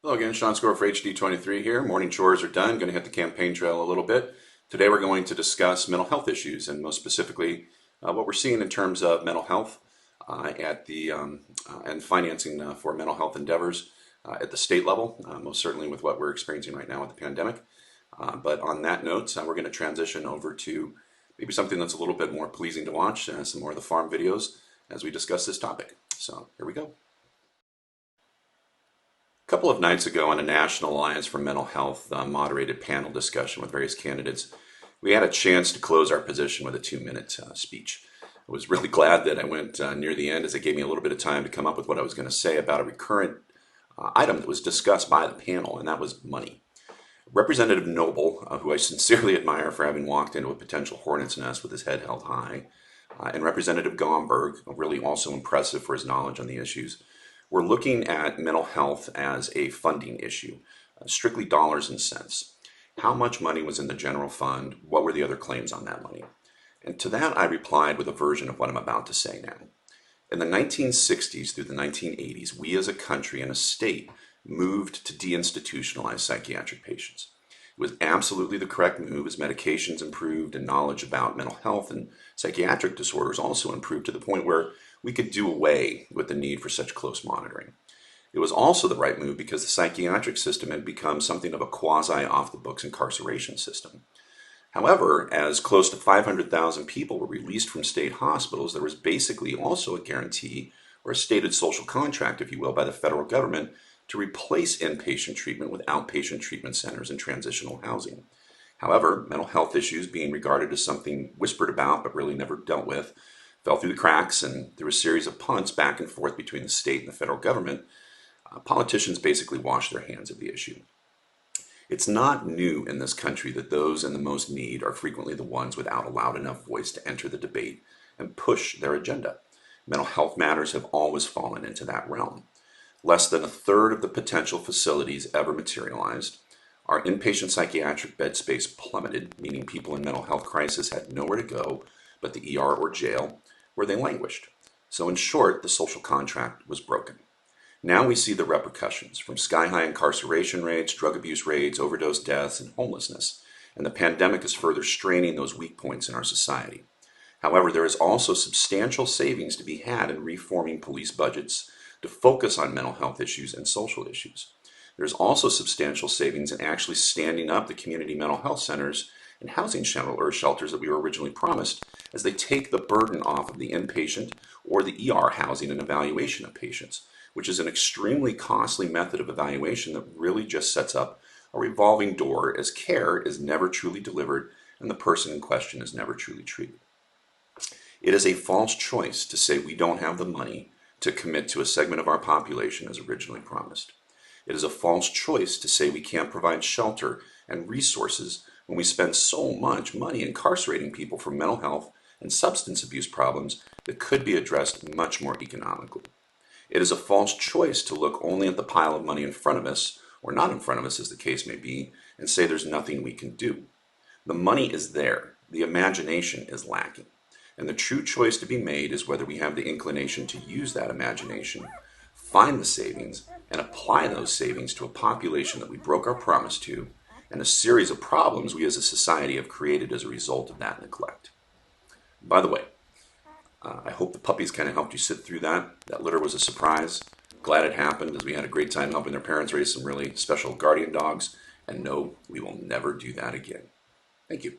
Hello again, Sean Scorvo for HD23 here. Morning chores are done. Going to hit the campaign trail a little bit. Today we're going to discuss mental health issues and most specifically what we're seeing in terms of mental health and financing for mental health endeavors at the state level, most certainly with what we're experiencing right now with the pandemic. But on that note, we're going to transition over to maybe something that's a little bit more pleasing to watch, some more of the farm videos as we discuss this topic. So here we go. A couple of nights ago on a National Alliance for Mental Health moderated panel discussion with various candidates, we had a chance to close our position with a 2-minute speech. I was really glad that I went near the end as it gave me a little bit of time to come up with what I was going to say about a recurrent item that was discussed by the panel, and that was money. Representative Noble, who I sincerely admire for having walked into a potential hornet's nest with his head held high, and Representative Gomberg, really also impressive for his knowledge on the issues, we're looking at mental health as a funding issue, strictly dollars and cents. How much money was in the general fund? What were the other claims on that money? And to that I replied with a version of what I'm about to say now. In the 1960s through the 1980s, we as a country and a state moved to deinstitutionalize psychiatric patients. It was absolutely the correct move as medications improved and knowledge about mental health and psychiatric disorders also improved to the point where we could do away with the need for such close monitoring. It was also the right move because the psychiatric system had become something of a quasi off-the-books incarceration system. However, as close to 500,000 people were released from state hospitals, there was basically also a guarantee, or a stated social contract, if you will, by the federal government to replace inpatient treatment with outpatient treatment centers and transitional housing. However, mental health issues, being regarded as something whispered about but really never dealt with, fell through the cracks, and through a series of punts back and forth between the state and the federal government, politicians basically washed their hands of the issue. It's not new in this country that those in the most need are frequently the ones without a loud enough voice to enter the debate and push their agenda. Mental health matters have always fallen into that realm. Less than a third of the potential facilities ever materialized. Our inpatient psychiatric bed space plummeted, meaning people in mental health crisis had nowhere to go but the ER or jail, where they languished. So in short, the social contract was broken. Now we see the repercussions, from sky-high incarceration rates, drug abuse rates, overdose deaths, and homelessness, and the pandemic is further straining those weak points in our society. However, there is also substantial savings to be had in reforming police budgets to focus on mental health issues and social issues. There's also substantial savings in actually standing up the community mental health centers and housing shelters that we were originally promised, as they take the burden off of the inpatient or the ER housing and evaluation of patients, which is an extremely costly method of evaluation that really just sets up a revolving door as care is never truly delivered and the person in question is never truly treated. It is a false choice to say we don't have the money to commit to a segment of our population as originally promised. It is a false choice to say we can't provide shelter and resources when we spend so much money incarcerating people for mental health and substance abuse problems that could be addressed much more economically. It is a false choice to look only at the pile of money in front of us, or not in front of us as the case may be, and say there's nothing we can do. The money is there, the imagination is lacking. And the true choice to be made is whether we have the inclination to use that imagination, find the savings, and apply those savings to a population that we broke our promise to, and a series of problems we as a society have created as a result of that neglect. By the way, I hope the puppies kind of helped you sit through that. That litter was a surprise. Glad it happened, as we had a great time helping their parents raise some really special guardian dogs. And no, we will never do that again. Thank you.